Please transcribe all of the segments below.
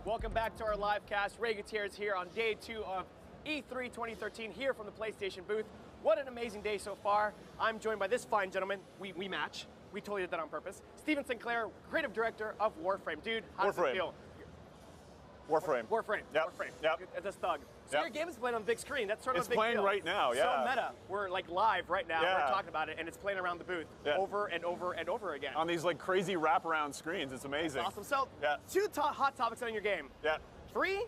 Welcome back to our live cast. Ray Gutierrez here on day 2 of E3 2013 here from the PlayStation booth. What an amazing day so far. I'm joined by this fine gentleman. We match. We totally did that on purpose. Steven Sinclair, creative director of Warframe. Dude, how does it feel? Warframe. Warframe. Yep. Warframe. Yep. It's a thug. So your game is playing on the big screen. That's sort of a big deal. It's playing right now, yeah. So meta. We're like live right now. We're talking about it, and it's playing around the booth over and over and over again. On these like crazy wraparound screens. It's amazing. That's awesome. So, two hot topics on your game. Yeah. Free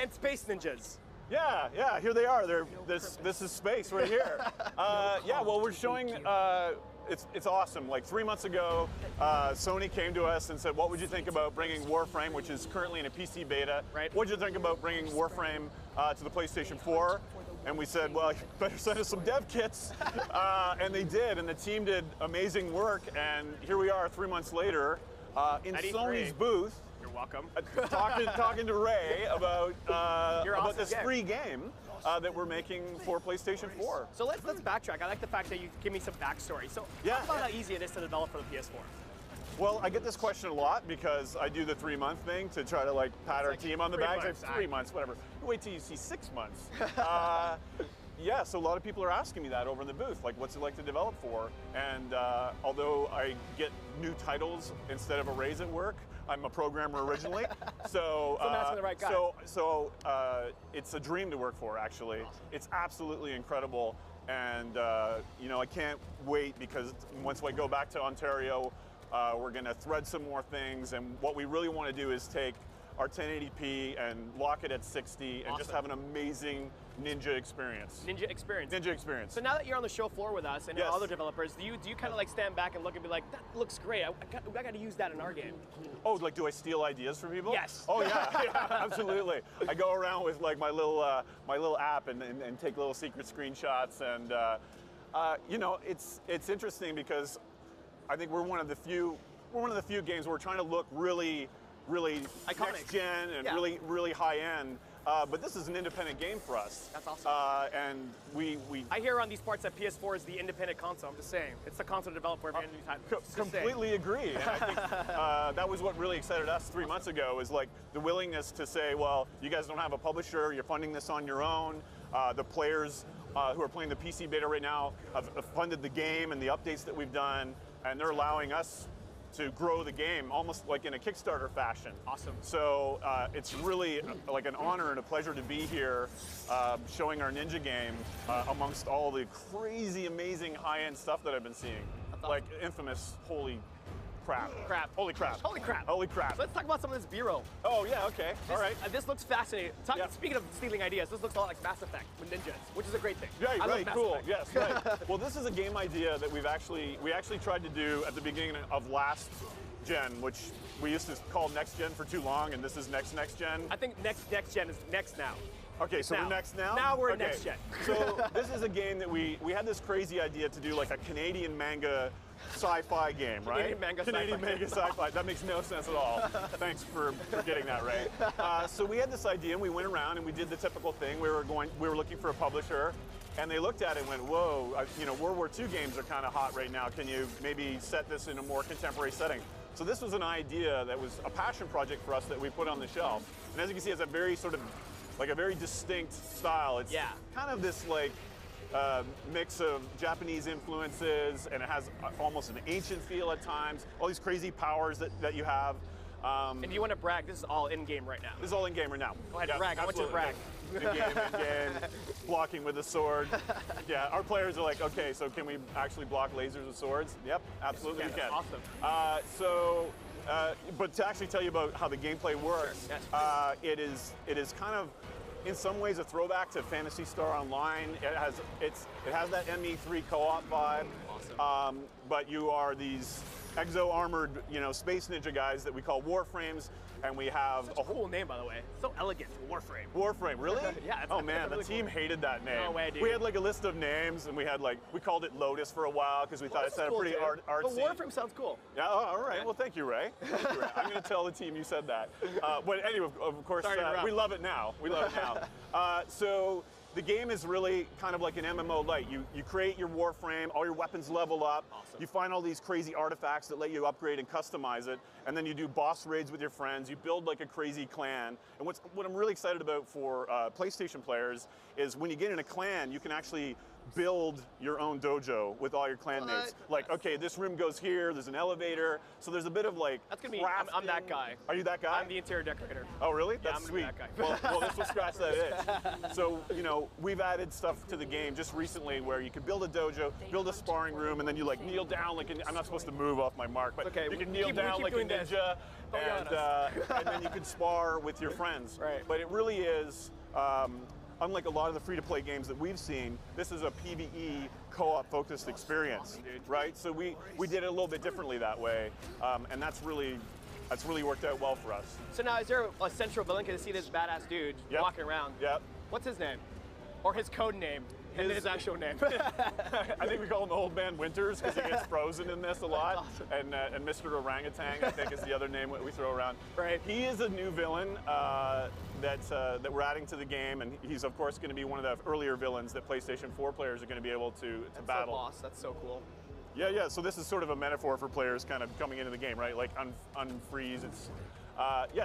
and Space Ninjas. Yeah, here they are. This is space right here. Yeah, well, we're showing. It's awesome. Like 3 months ago, Sony came to us and said, "What would you think about bringing Warframe, which is currently in a PC beta? Right. What would you think about bringing Warframe to the PlayStation 4?" And we said, "Well, you better send us some dev kits." And they did, and the team did amazing work. And here we are, 3 months later, in Sony's booth. You're welcome. Talking to Ray about awesome this free game that we're making for PlayStation 4. So let's backtrack. I like the fact that you give me some backstory. So talk about how easy it is to develop for the PS4. Well, I get this question a lot because I do the 3-month thing to try to like pat our team on the back. It's like 3 months, whatever. Wait till you see 6 months. Yeah, so a lot of people are asking me that over in the booth, like what's it like to develop for? And although I get new titles instead of a raise at work, I'm a programmer originally, so I'm asking the right guy. So it's a dream to work for. Actually, it's absolutely incredible, and you know I can't wait because once I go back to Ontario, we're going to thread some more things, and what we really want to do is take our 1080p and lock it at 60 and just have an amazing Ninja experience. Ninja experience. So now that you're on the show floor with us and other developers, do you kind of like stand back and look and be like, that looks great, I got to use that in our game? Oh, like do I steal ideas from people? Yes. Oh yeah, absolutely. I go around with like my little app and take little secret screenshots, and you know, it's interesting because I think we're one of the few games where we're trying to look really iconic, next gen and really high end. But this is an independent game for us. That's awesome. And we I hear on these parts that PS4 is the independent console. I'm just saying, it's the console developed for every new time. Completely agree. And I think that was what really excited us 3 months ago, is like the willingness to say, well, you guys don't have a publisher, you're funding this on your own. The players who are playing the PC beta right now have funded the game and the updates that we've done, and they're allowing us to grow the game almost like in a Kickstarter fashion. Awesome. So it's really like an honor and a pleasure to be here showing our Ninja game amongst all the crazy, amazing high-end stuff that I've been seeing. Like infamous, holy crap. Holy crap. So let's talk about some of this B-roll. Oh yeah, okay, all right. This looks fascinating. Speaking of stealing ideas, this looks a lot like Mass Effect with ninjas, which is a great thing. Yeah, right, cool, yes, right. Well, this is a game idea that we actually tried to do at the beginning of last gen, which we used to call next gen for too long, and this is next gen. I think next gen is next now. Okay, so we're next now? Now we're next gen. So this is a game that we had this crazy idea to do like a Canadian manga sci-fi game, right? Canadian manga sci-fi. That makes no sense at all. Thanks for getting that right. So we had this idea, and we went around and we did the typical thing. We were looking for a publisher, and they looked at it and went, "Whoa, you know, World War II games are kind of hot right now. Can you maybe set this in a more contemporary setting?" So this was an idea that was a passion project for us that we put on the shelf. And as you can see, it's a very sort of like a very distinct style. It's kind of this like mix of Japanese influences, and it has almost an ancient feel at times. All these crazy powers that you have. And if you want to brag, this is all in-game right now. This is all in-game right now. Go ahead, brag. I want you to brag. In-game, blocking with a sword. Yeah, our players are like, okay, so can we actually block lasers with swords? Yep, absolutely we can. Awesome. But to actually tell you about how the gameplay works, it is kind of, in some ways, a throwback to Phantasy Star Online. It has that ME3 co-op vibe. Awesome. But you are these exo-armored, you know, space ninja guys that we call Warframes, and we have a cool name, by the way. So elegant, Warframe. Warframe, really? Yeah. Oh man, the team hated that name. No way, dude. We had like a list of names, and we called it Lotus for a while because we thought it sounded pretty artsy. But Warframe sounds cool. Yeah. Oh, all right. Well, thank you, Ray. I'm going to tell the team you said that. But anyway, of course, we love it now. So the game is really kind of like an MMO light. You create your Warframe, all your weapons level up. Awesome. You find all these crazy artifacts that let you upgrade and customize it, and then you do boss raids with your friends. You build like a crazy clan. And what I'm really excited about for PlayStation players is when you get in a clan, you can actually build your own dojo with all your clan mates. Like, okay, this room goes here, there's an elevator, so there's a bit of like That's gonna be, I'm that guy. Are you that guy? I'm the interior decorator. Oh, really? Yeah, That's I'm sweet. that guy. Well, this will scratch that itch. So, you know, we've added stuff to the game just recently where you can build a dojo, build a sparring room, and then you like kneel down like I'm not supposed to move off my mark, but okay, you can kneel down like a ninja, and then you can spar with your friends. Right. But it really is, unlike a lot of the free-to-play games that we've seen, this is a PvE co-op focused experience, right? So we did it a little bit differently that way, and that's really worked out well for us. So now, is there a central villain? Because I see this badass dude walking around. Yep. What's his name? Or his code name? And his actual name. I think we call him Old Man Winters because he gets frozen in this a lot. Awesome. And Mr. Orangutan, I think, is the other name we throw around. Right. He is a new villain that we're adding to the game, and he's of course going to be one of the earlier villains that PlayStation 4 players are going to be able to battle. So boss. That's so cool. Yeah. So this is sort of a metaphor for players kind of coming into the game, right? Like unfreeze. It's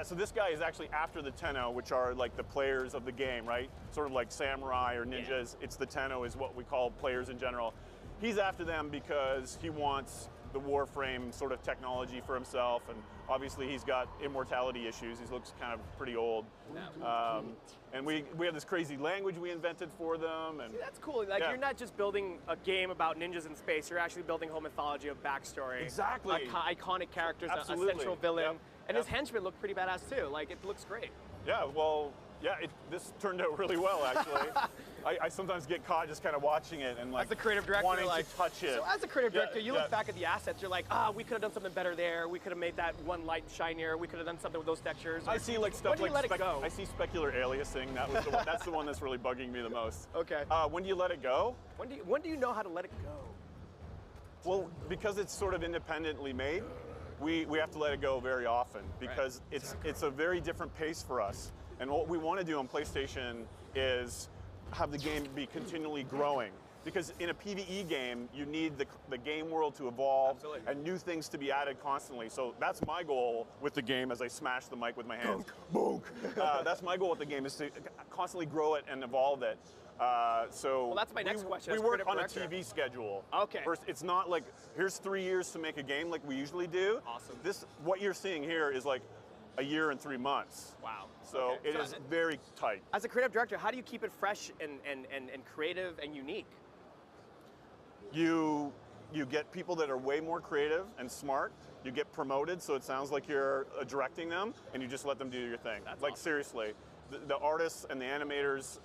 so this guy is actually after the Tenno, which are like the players of the game, right? Sort of like samurai or ninjas. Yeah. It's the Tenno is what we call players in general. He's after them because he wants the Warframe sort of technology for himself, and obviously he's got immortality issues. He looks kind of pretty old. And we have this crazy language we invented for them. And see, that's cool. Like you're not just building a game about ninjas in space. You're actually building a whole mythology of backstory. Exactly. Iconic characters, Absolutely. a central villain. Yep. And his henchmen look pretty badass too. Like it looks great. Yeah, well, this turned out really well actually. I sometimes get caught just kind of watching it and like as the creative director, wanting to touch it. So as a creative director, you look back at the assets, you're like, we could have done something better there. We could have made that one light shinier. We could have done something with those textures. I see like stuff when do you let it go? I see specular aliasing. That's the one that's really bugging me the most. Okay. When do you let it go? When do you know how to let it go? Well, because it's sort of independently made, we have to let it go very often because it's a very different pace for us. And what we want to do on PlayStation is have the game be continually growing. Because in a PvE game, you need the game world to evolve and new things to be added constantly. So that's my goal with the game as I smash the mic with my hands. Bonk. That's my goal with the game is to constantly grow it and evolve it. So well, that's my next question. We work on a TV schedule. Okay. First, it's not like, here's 3 years to make a game like we usually do. Awesome. What you're seeing here is like a year and 3 months. Wow. So it is very tight. As a creative director, how do you keep it fresh and creative and unique? You get people that are way more creative and smart. You get promoted, so it sounds like you're directing them, and you just let them do your thing. That's like awesome. Seriously, the artists and the animators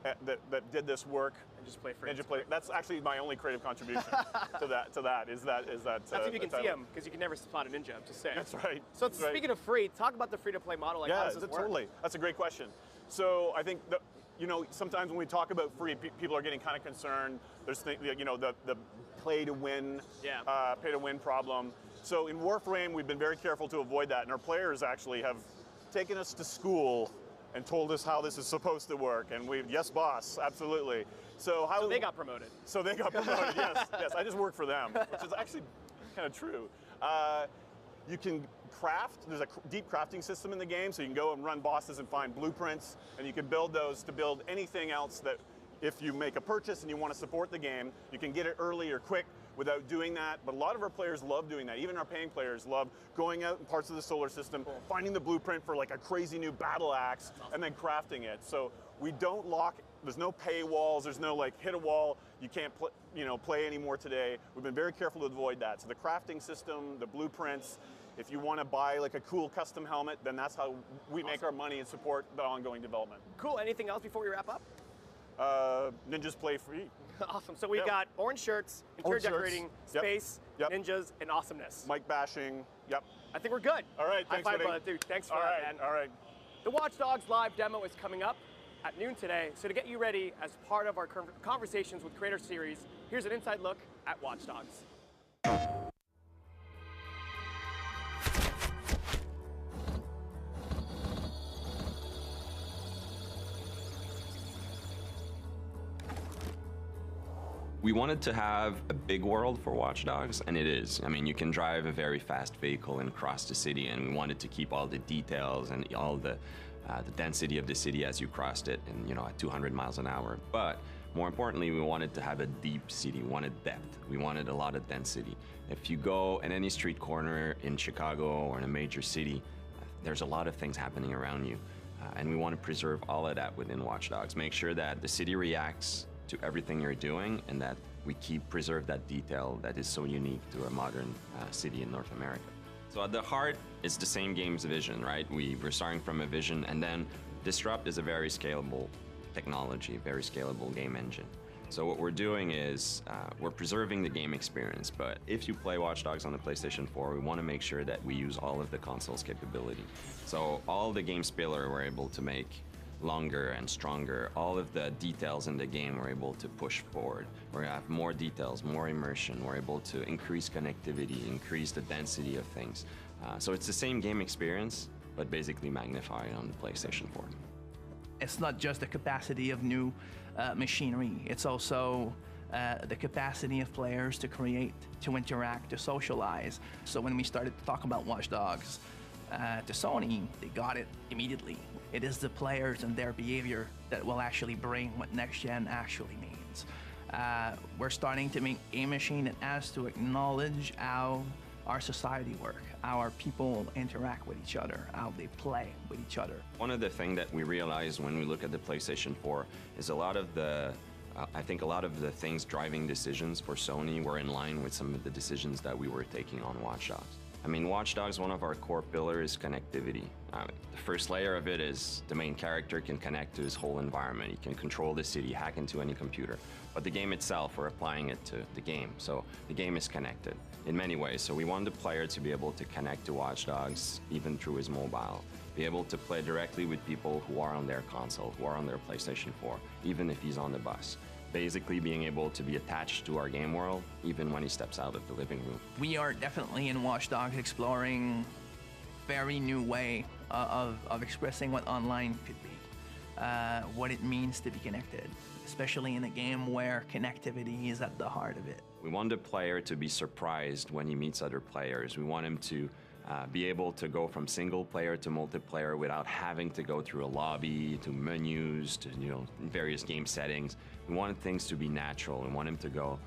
that did this work and just play free. That's actually my only creative contribution to that. That's if you can see them, because you can never spot a ninja. I'm just saying. That's right. So speaking of free, talk about the free-to-play model. Like, how does this work? Totally. That's a great question. So I think sometimes when we talk about free, people are getting kind of concerned. There's the play to win, pay to win problem. So in Warframe, we've been very careful to avoid that, and our players actually have taken us to school and told us how this is supposed to work, and yes, boss, absolutely. So they got promoted. So they got promoted. Yes. I just work for them, which is actually kind of true. You can craft. There's a deep crafting system in the game, so you can go and run bosses and find blueprints, and you can build those to build anything else that, if you make a purchase and you want to support the game, you can get it early or quick without doing that. But a lot of our players love doing that. Even our paying players love going out in parts of the solar system, finding the blueprint for like a crazy new battle axe, and then crafting it. So we don't lock. There's no paywalls. There's no like hit a wall. You can't play anymore today. We've been very careful to avoid that. So the crafting system, the blueprints. If you want to buy like a cool custom helmet, then that's how we make our money and support the ongoing development. Cool. Anything else before we wrap up? Ninjas play free. Awesome. So we've got orange shirts, interior decorating, space, ninjas, and awesomeness. Mic bashing. Yep. I think we're good. All right. Thanks, High five, brother, dude. Thanks for that, man. All right. The Watch Dogs live demo is coming up at noon today. So to get you ready as part of our Conversations with Creator series, here's an inside look at Watch Dogs. We wanted to have a big world for Watch Dogs, and it is. I mean, you can drive a very fast vehicle and cross the city, and we wanted to keep all the details and all the density of the city as you crossed it, and at 200 miles an hour. But more importantly, we wanted to have a deep city. We wanted depth. We wanted a lot of density. If you go at any street corner in Chicago or in a major city, there's a lot of things happening around you, and we want to preserve all of that within Watch Dogs. Make sure that the city reacts to everything you're doing, and that we preserve that detail that is so unique to a modern city in North America. So at the heart, it's the same game's vision, right? We're starting from a vision, and then Disrupt is a very scalable technology, very scalable game engine. So what we're doing is we're preserving the game experience, but if you play Watch Dogs on the PlayStation 4, we want to make sure that we use all of the console's capability. So all the game spiller we're able to make longer and stronger. All of the details in the game we're able to push forward. We have more details, more immersion. We're able to increase connectivity, increase the density of things. So it's the same game experience, but basically magnified on the PlayStation 4. It's not just the capacity of new machinery, it's also the capacity of players to create, to interact, to socialize. So when we started to talk about Watch Dogs to Sony, they got it immediately. It is the players and their behavior that will actually bring what next gen actually means. We're starting to make a machine that has to acknowledge how our society work, how our people interact with each other, how they play with each other. One of the things that we realized when we look at the PlayStation 4 is I think a lot of the things driving decisions for Sony were in line with some of the decisions that we were taking on Watch Dogs. I mean, Watch Dogs, one of our core pillars is connectivity. The first layer of it is the main character can connect to his whole environment. He can control the city, hack into any computer. But the game itself, we're applying it to the game. So the game is connected in many ways. So we want the player to be able to connect to Watch Dogs even through his mobile, be able to play directly with people who are on their console, who are on their PlayStation 4, even if he's on the bus. Basically being able to be attached to our game world, even when he steps out of the living room. We are definitely in Watch Dogs exploring very new way of expressing what online could be, what it means to be connected, especially in a game where connectivity is at the heart of it. We want the player to be surprised when he meets other players. We want him to be able to go from single player to multiplayer without having to go through a lobby, to menus, to various game settings. We want things to be natural. We want him to go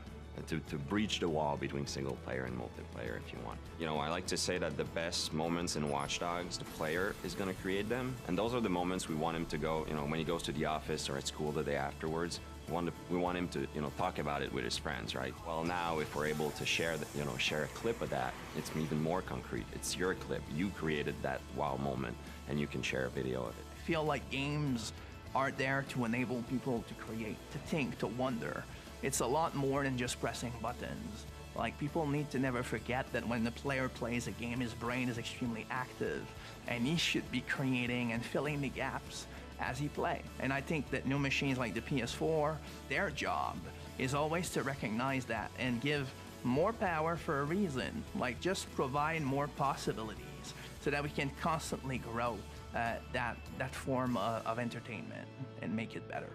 to breach the wall between single player and multiplayer, if you want. I like to say that the best moments in Watch Dogs, the player is going to create them, and those are the moments we want him to go. When he goes to the office or at school the day afterwards. We want him to talk about it with his friends, right? Well, now if we're able to share a clip of that, it's even more concrete. It's your clip. You created that wow moment, and you can share a video of it. I feel like games are there to enable people to create, to think, to wonder. It's a lot more than just pressing buttons. Like, people need to never forget that when the player plays a game, his brain is extremely active, and he should be creating and filling the gaps as he play. And I think that new machines like the PS4, their job is always to recognize that and give more power for a reason, like just provide more possibilities so that we can constantly grow that form of entertainment and make it better.